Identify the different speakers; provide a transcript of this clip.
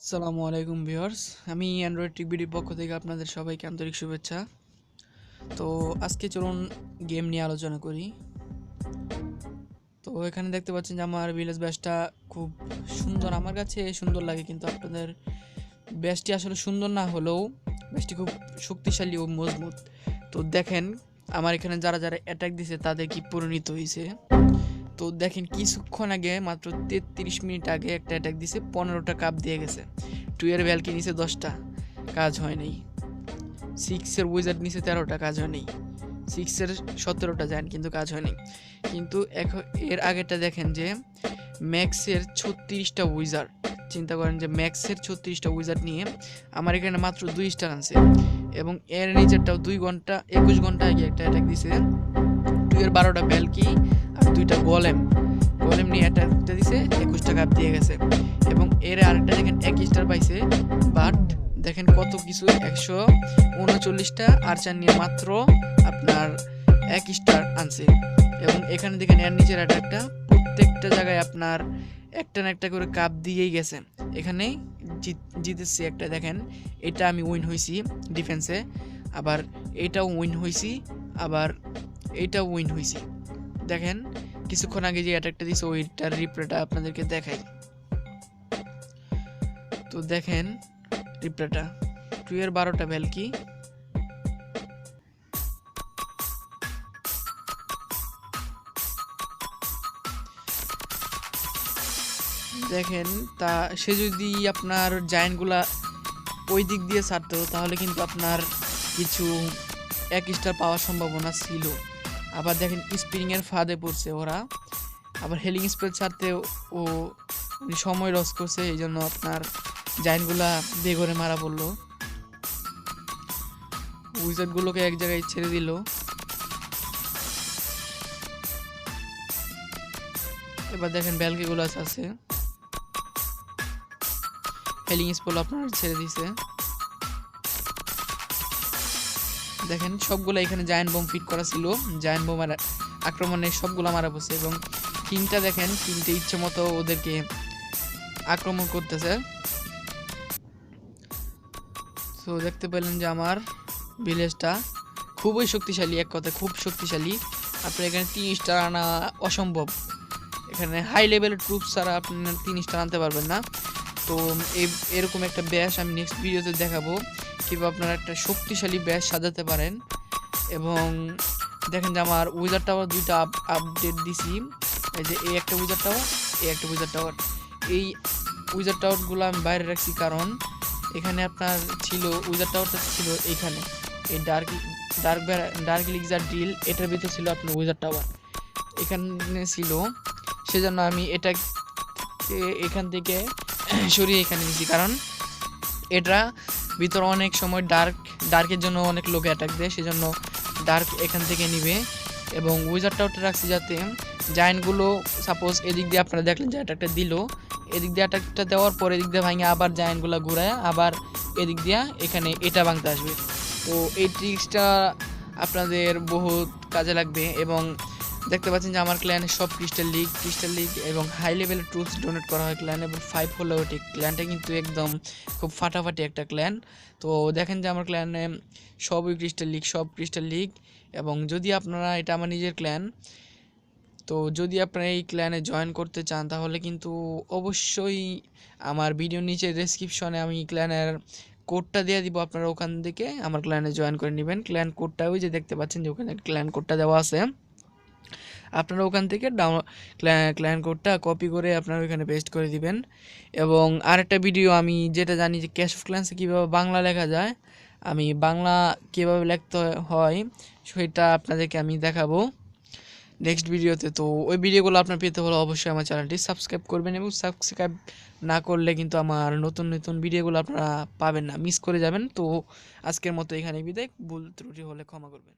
Speaker 1: আসসালামু আলাইকুম ভিউয়ার্স, আমি অ্যান্ড্রয়েড টিভির পক্ষ থেকে আপনাদের সবাইকে আন্তরিক শুভেচ্ছা। তো আজকে চলুন গেম নিয়ে আলোচনা করি। তো এখানে দেখতে পাচ্ছেন যে আমার ভিলেজ ব্যাসটা খুব সুন্দর, আমার কাছে সুন্দর লাগে, কিন্তু আপনাদের ব্যাসটি আসলে সুন্দর না হলেও ব্যাসটি খুব শক্তিশালী ও মজবুত। তো দেখেন আমার এখানে যারা যারা অ্যাটাক দিছে তাদের কি পরিণত হয়েছে। তো দেখেন কিছুক্ষণ আগে মাত্র 33 মিনিট আগে একটা অ্যাটাক দিছে, 15টা কাপ দিয়ে গেছে। 2 এর ভ্যালকি নিচে 10টা, কাজ হয় নাই। 6 এর উইজার্ড নিচে 13টা, কাজ হয় নাই। 6 এর 17টা যান, কিন্তু কাজ হয় নাই। কিন্তু এর আগেরটা দেখেন যে ম্যাক্সের 36টা উইজার্ড, চিন্তা করেন যে ম্যাক্সের 36টা উইজার্ড নিয়ে আমার এখানে মাত্র 2 স্টার আনছে। এবং এর নিচেরটাও 2 ঘন্টা 21 ঘন্টা আগে একটা অ্যাটাক দিছে। 2 এর 12টা ভ্যালকি আর 2টা গোলেম নিয়ে অ্যাটাকটা দিছে, 21টা কাপ দিয়ে গেছে। এবং এর আরেকটা দেখেন 1 স্টার পাইছে, বাট দেখেন কত কিছু 139টা আর্চার নিয়ে মাত্র আপনার 1 স্টার আনছে। এবং এখানে দেখেন এর নিচের অ্যাটাকটা প্রত্যেকটা জায়গায় আপনার একটা না একটা করে কাপ দিয়েই গেছে। এখানে জিতেছি একটা, দেখেন এটা আমি উইন হয়েছি ডিফেন্সে, আবার এটাও উইন হয়েছি, আবার এইটাও উইন হয়েছি। দেখেন কিছুক্ষণ আগে যে অ্যাটাকটা দিছে ওইটার রিপ্লেটা আপনাদেরকে দেখাই। তো দেখেন রিপ্লেটা 2 এর 12টা ভ্যালকি, দেখেন তা সে যদি আপনার জায়ান্টগুলা ওই দিক দিয়ে ছাড়তো তাহলে কিন্তু আপনার কিছু 1 স্টার পাওয়ার সম্ভাবনা ছিল। আবার দেখেন স্প্রিংয়ের ফাঁদে পড়ছে ওরা, আবার হেলিং স্প্রে ছাড়তে ও সময় লস করছে, এই জন্য আপনার জায়ান্টগুলা বেঘরে মারা পড়লো, উইজার্ডগুলোকে এক জায়গায় ছেড়ে দিল। এবার দেখেন ব্যালকিগুলো আছে, হেলিং স্পোল আপনার ছেড়ে দিছে। দেখেন সবগুলো এখানে জায়ান্ট বোম ফিট করা ছিল, জায়ান্ট বোমের আক্রমণে সবগুলো মারা পড়ছে। এবং কিংটা দেখেন, কিংটা ইচ্ছে মতো ওদেরকে আক্রমণ করতেছে। তো দেখতে পেলেন যে আমার ভিলেজটা খুবই শক্তিশালী, এক কথায় খুব শক্তিশালী। আপনার এখানে 3 স্টার আনা অসম্ভব, এখানে হাই লেভেলের ট্রুপস ছাড়া আপনি 3 স্টার আনতে পারবেন না। তো এরকম একটা ব্যাস আমি নেক্সট ভিডিওতে দেখাবো কীভাবে আপনারা একটা শক্তিশালী ব্যাস সাজাতে পারেন। এবং দেখেন যে আমার উইজার টাওয়ার 2টা আপডেট দিছি, এই যে এই একটা উইজার টাওয়ার, এই একটা উইজার টাওয়ার। এই উইজার টাওয়ারগুলো আমি বাইরে রাখছি কারণ এখানে আপনার ছিল উইজার টাওয়ারটা ছিল এইখানে, এই ডার্ক লিজার ডিল এটার ভিতরে ছিল আপনার উইজার টাওয়ার এখানে ছিল, সেজন্য আমি এটাকে এখান থেকে সরিয়ে এখানে দিয়েছি, কারণ এটা ভিতরে অনেক সময় ডার্কের জন্য অনেক লোক অ্যাটাক দেয়, সেজন্য ডার্ক এখান থেকে নিবে। এবং উইজার টাওয়ারটা রাখছি যাতে জায়ান্টগুলো সাপোজ এদিক দিয়ে আপনারা দেখলেন যে অ্যাটাকটা দিল, এদিক দিয়ে অ্যাটাকটা দেওয়ার পর এদিক দিয়ে ভাঙে আবার জায়ান্টগুলো ঘুরায় আবার এদিক দিয়ে এখানে এটা ভাঙতে আসবে। তো এই ট্রিক্সটা আপনাদের বহুত কাজে লাগবে। এবং দেখতে পাচ্ছেন যে আমার ক্ল্যানে সব ক্রিস্টাল লিগ এবং হাই লেভেলের ট্রুপস ডোনেট করা হয় ক্ল্যান, এবং 5 হলেও ঠিক ক্ল্যানটা কিন্তু একদম খুব ফাটাফাটি একটা ক্ল্যান। তো দেখেন যে আমার ক্ল্যানে সবই সব ক্রিস্টাল লিগ। এবং যদি আপনারা, এটা আমার নিজের ক্ল্যান, তো যদি আপনারা এই ক্ল্যানে জয়েন করতে চান তাহলে কিন্তু অবশ্যই আমার ভিডিওর নিচে ডেসক্রিপশনে আমি ক্ল্যানের কোডটা দিয়ে দিব, আপনারা ওখান থেকে আমার ক্ল্যানে জয়েন করে নেবেন। ক্ল্যান কোডটা ওই যে দেখতে পাচ্ছেন যে ওখানে ক্ল্যান কোডটা দেওয়া আছে, আপনারা ওখান থেকে ক্ল্যান কোডটা কপি করে আপনারা ওইখানে পেস্ট করে দিবেন। এবং আরেকটা ভিডিও আমি যেটা জানি যে ক্যাশ অফ ক্ল্যান্সে কীভাবে বাংলা লেখা যায়, আমি বাংলা কীভাবে লিখতে হয় সেটা আপনাদেরকে আমি দেখাবো নেক্সট ভিডিওতে। তো ওই ভিডিওগুলো আপনার পেতে হলে অবশ্যই আমার চ্যানেলটি সাবস্ক্রাইব করবেন, এবং সাবস্ক্রাইব না করলে কিন্তু আমার নতুন নতুন ভিডিওগুলো আপনারা পাবেন না, মিস করে যাবেন। তো আজকের মতো এখানে বিদায়, ভুল ত্রুটি হলে ক্ষমা করবেন।